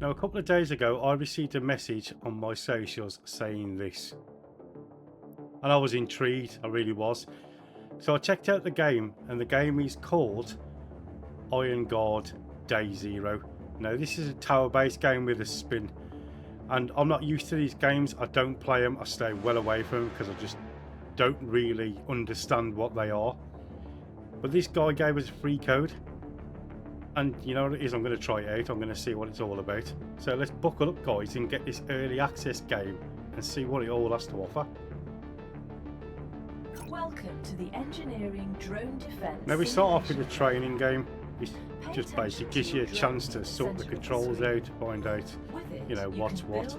Now, a couple of days ago, I received a message on my socials saying this, and I was intrigued. I really was. So I checked out the game, and the game is called Iron Guard Day Zero. Now, this is a tower-based game with a spin, and I'm not used to these games. I don't play them. I stay well away from them because I just don't really understand what they are. But this guy gave us a free code, and you know what it is, I'm going to try it out. I'm going to see what it's all about. So let's buckle up, guys, and get this early access game and see what it all has to offer. Welcome to the engineering drone defense. Now we start off with a training game. It just basically gives you a chance to sort the controls out, find out, you know, what's what.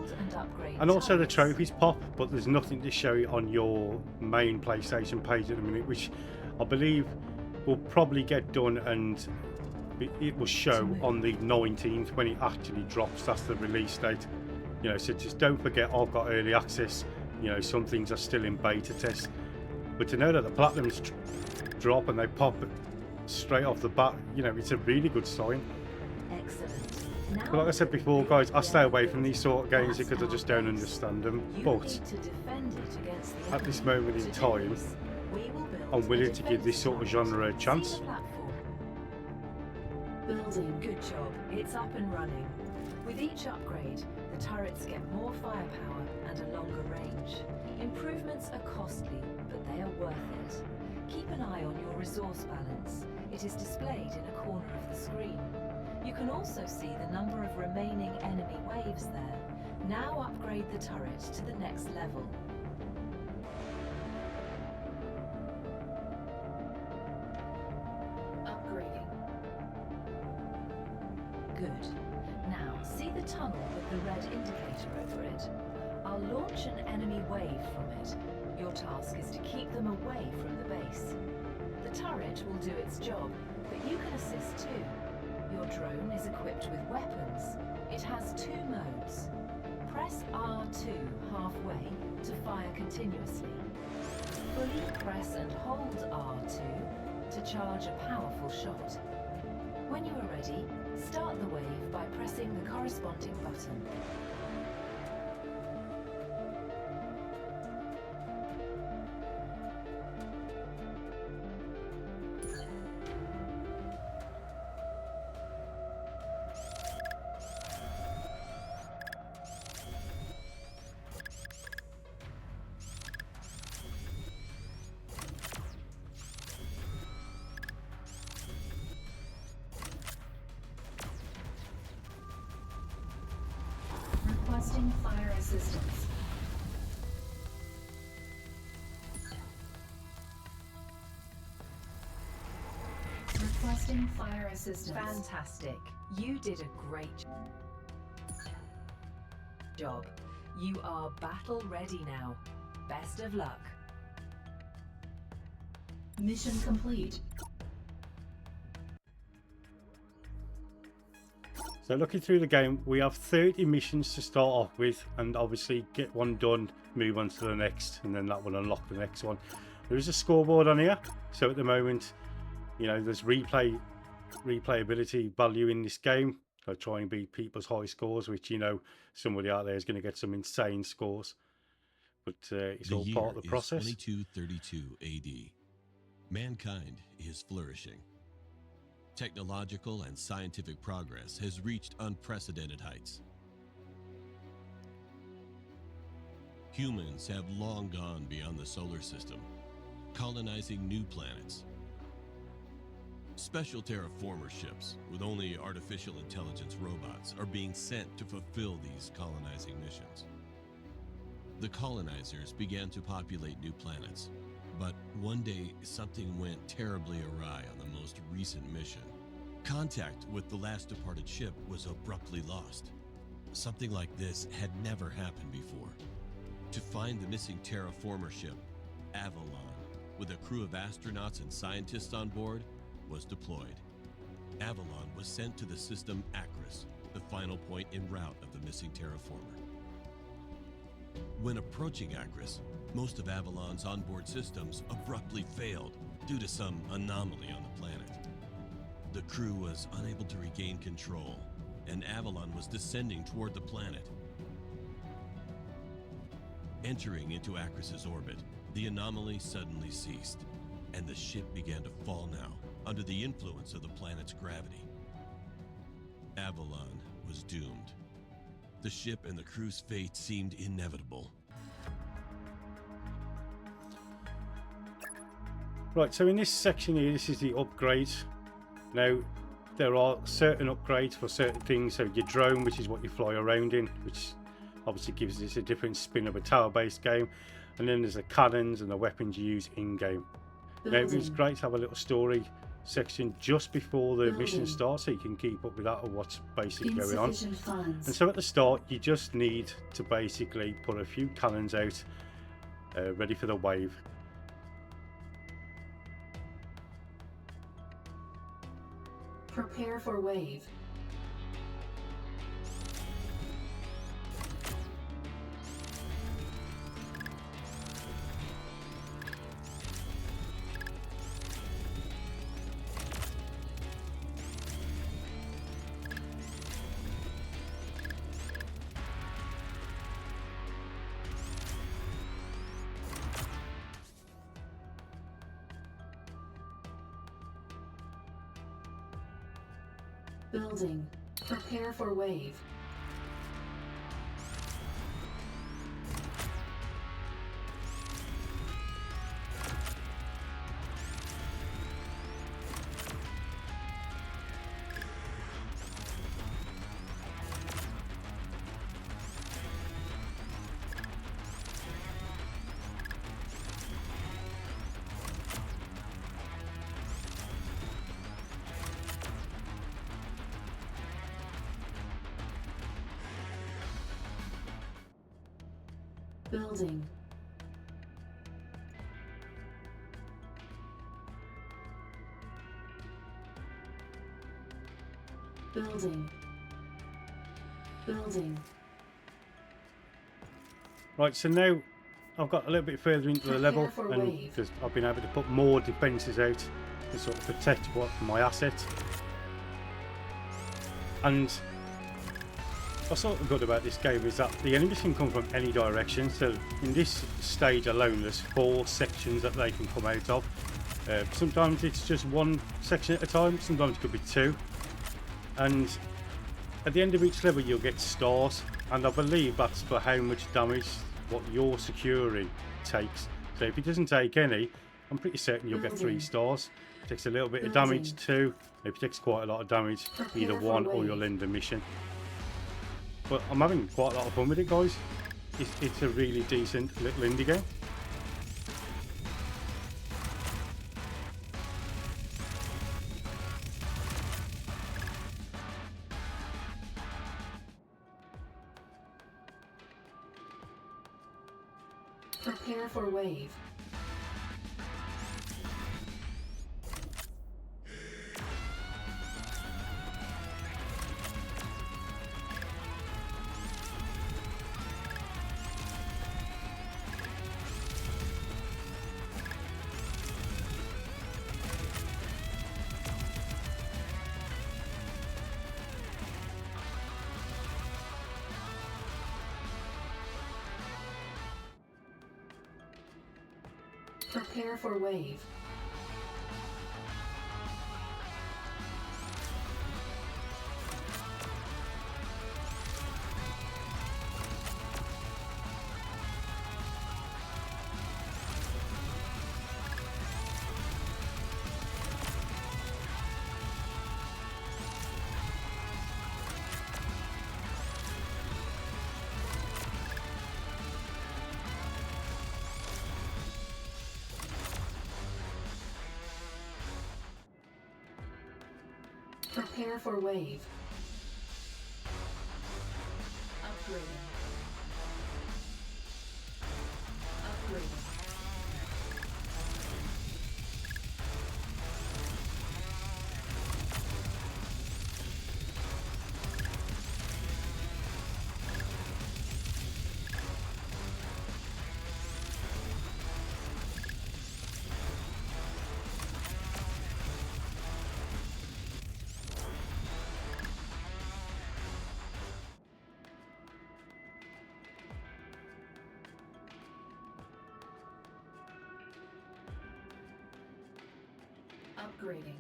And also the trophies pop, but there's nothing to show you on your main PlayStation page at the minute, which I believe will probably get done, and it will show on the 19th when it actually drops. That's the release date. You know, so just don't forget, I've got early access. You know, some things are still in beta test, but to know that the platinums drop and they pop straight off the bat, you know, it's a really good sign. Excellent. But like I said before, guys, I stay away from these sort of games because I just don't understand them. But at this moment in time, I'm willing to give this sort of genre a chance. Building, good job. It's up and running. With each upgrade, the turrets get more firepower and a longer range. Improvements are costly, but they are worth it. Keep an eye on your resource balance. It is displayed in a corner of the screen. You can also see the number of remaining enemy waves there. Now upgrade the turret to the next level. Upgrading. Good. Now, see the tunnel with the red indicator over it? I'll launch an enemy wave from it. Your task is to keep them away from the base. The turret will do its job, but you can assist too. Your drone is equipped with weapons. It has two modes. Press R2 halfway to fire continuously. Fully press and hold R2 to charge a powerful shot. When you are ready, start the wave by pressing the corresponding button. Requesting fire assistance. Requesting fire assistance. Fantastic. You did a great job. You are battle ready now. Best of luck. Mission complete. So looking through the game, we have 30 missions to start off with, and obviously get one done, move on to the next, and then that will unlock the next one. There is a scoreboard on here, so at the moment, you know, there's replayability value in this game. I try and beat people's high scores, which, you know, somebody out there is going to get some insane scores, but it's all part of the process. 2232 AD. Mankind is flourishing. Technological and scientific progress has reached unprecedented heights. Humans have long gone beyond the solar system, colonizing new planets. Special terraformer ships with only artificial intelligence robots are being sent to fulfill these colonizing missions. The colonizers began to populate new planets, but one day something went terribly awry on the most recent mission. Contact with the last departed ship was abruptly lost. Something like this had never happened before. To find the missing terraformer ship, Avalon, with a crew of astronauts and scientists on board, was deployed. Avalon was sent to the system Acris, the final point en route of the missing terraformer. When approaching Acris, most of Avalon's onboard systems abruptly failed due to some anomaly on the planet. The crew was unable to regain control, and Avalon was descending toward the planet. Entering into Acris's orbit, the anomaly suddenly ceased, and the ship began to fall now under the influence of the planet's gravity. Avalon was doomed. The ship and the crew's fate seemed inevitable. Right, so in this section here, this is the upgrades. Now, there are certain upgrades for certain things. So your drone, which is what you fly around in, which obviously gives this a different spin of a tower-based game. And then there's the cannons and the weapons you use in-game. Now, it's great to have a little story section just before the mission starts, so you can keep up with that or what's basically going on. And so at the start, you just need to basically put a few cannons out, ready for the wave. Prepare for wave. Building. Prepare for wave. Building. Building. Building. Right, so now I've got a little bit further into the level, and because I've been able to put more defences out to sort of protect my asset. And what's sort of good about this game is that the enemies can come from any direction. So in this stage alone, there's 4 sections that they can come out of. Sometimes it's just one section at a time, sometimes it could be 2. And at the end of each level you'll get stars, and I believe that's for how much damage what you're securing takes. So if it doesn't take any, I'm pretty certain you'll get 3 stars. If it takes a little bit of damage, 2. If it takes quite a lot of damage, either 1 or you'll end the mission. But I'm having quite a lot of fun with it, guys. It's a really decent little indie game. Prepare for wave. Prepare for wave. Prepare for wave. Upgrading. Upgrading. Upgrading.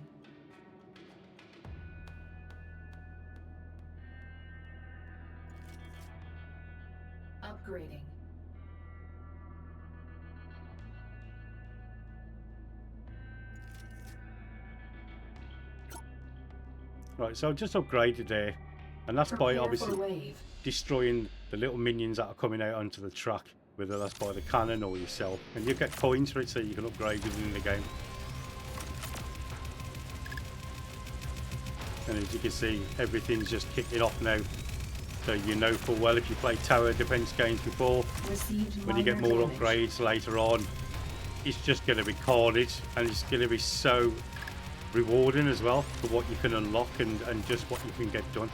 Upgrading. Right, so I've just upgraded there, and that's by Prepare for obviously wave. destroying the little minions that are coming out onto the track, whether that's by the cannon or yourself, and you get coins for it so you can upgrade within the game. And as you can see, everything's just kicking off now, so you know full well if you play tower defense games before, Received when you get minor more damage. upgrades later on, it's just going to be carnage, and it's going to be so rewarding as well for what you can unlock and just what you can get done.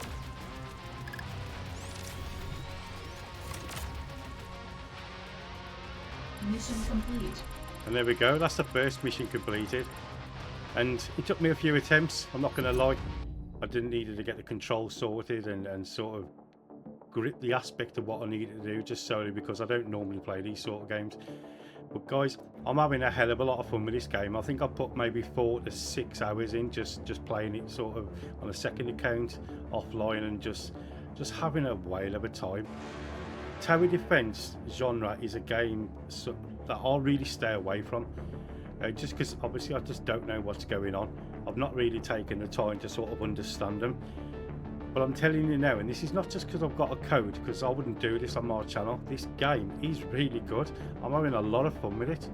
Mission complete. And there we go, that's the first mission completed, and it took me a few attempts, I'm not going to lie. I didn't need to get the controls sorted and sort of grip the aspect of what I needed to do, just solely because I don't normally play these sort of games. But guys, I'm having a hell of a lot of fun with this game. I think I put maybe 4 to 6 hours in just playing it sort of on a second account offline, and just having a whale of a time. Tower defense genre is a game that I'll really stay away from, just because obviously I just don't know what's going on. I've not really taken the time to sort of understand them. But I'm telling you now, and this is not just because I've got a code, because I wouldn't do this on my channel. This game is really good. I'm having a lot of fun with it.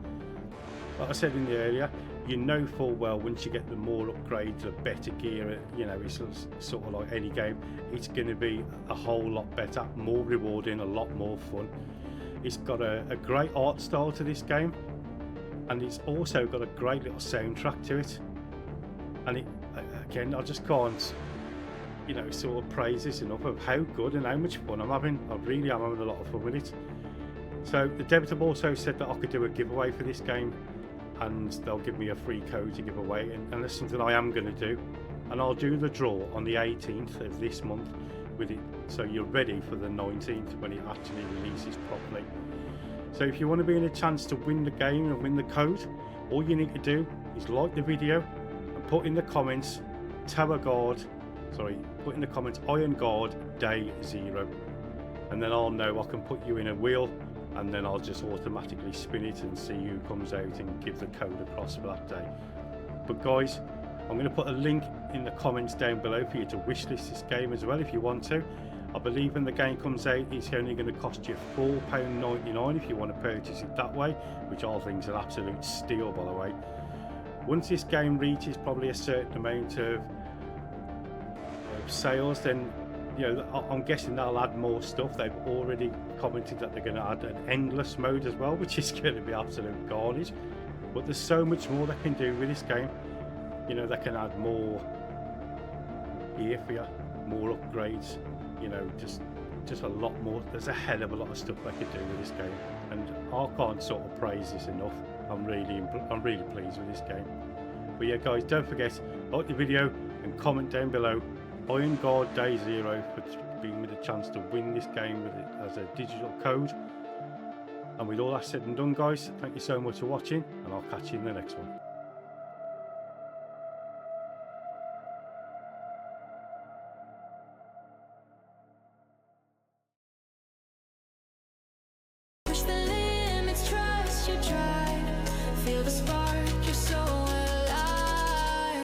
Like I said in the earlier, you know full well once you get the more upgrades, the better gear, you know, it's sort of like any game, it's going to be a whole lot better, more rewarding, a lot more fun. It's got a great art style to this game, and it's also got a great little soundtrack to it. And it, again, I just can't, you know, sort of praise this enough of how good and how much fun I'm having. I really am having a lot of fun with it. So the devs have also said that I could do a giveaway for this game, and they'll give me a free code to give away, and that's something I am going to do. And I'll do the draw on the 18th of this month with it, so you're ready for the 19th when it actually releases properly. So if you want to be in a chance to win the game and win the code, all you need to do is like the video and put in the comments put in the comments Iron Guard Day 0, and then I'll know I can put you in a wheel, and then I'll just automatically spin it and see who comes out and give the code across for that day. But guys, I'm going to put a link in the comments down below for you to wishlist this game as well if you want to. I believe when the game comes out, it's only going to cost you £4.99 if you want to purchase it that way, which I think is an absolute steal, by the way. Once this game reaches probably a certain amount of sales, then, you know, I'm guessing they'll add more stuff. They've already commented that they're going to add an endless mode as well, which is going to be absolute carnage. But there's so much more they can do with this game. You know, they can add more gear for you, more upgrades, you know, just a lot more. There's a hell of a lot of stuff they could do with this game, and I can't sort of praise this enough. I'm really pleased with this game. But yeah guys, don't forget, like the video and comment down below Iron Guard Day 0 for being with a chance to win this game with it as a digital code. And with all that said and done guys, thank you so much for watching, and I'll catch you in the next one.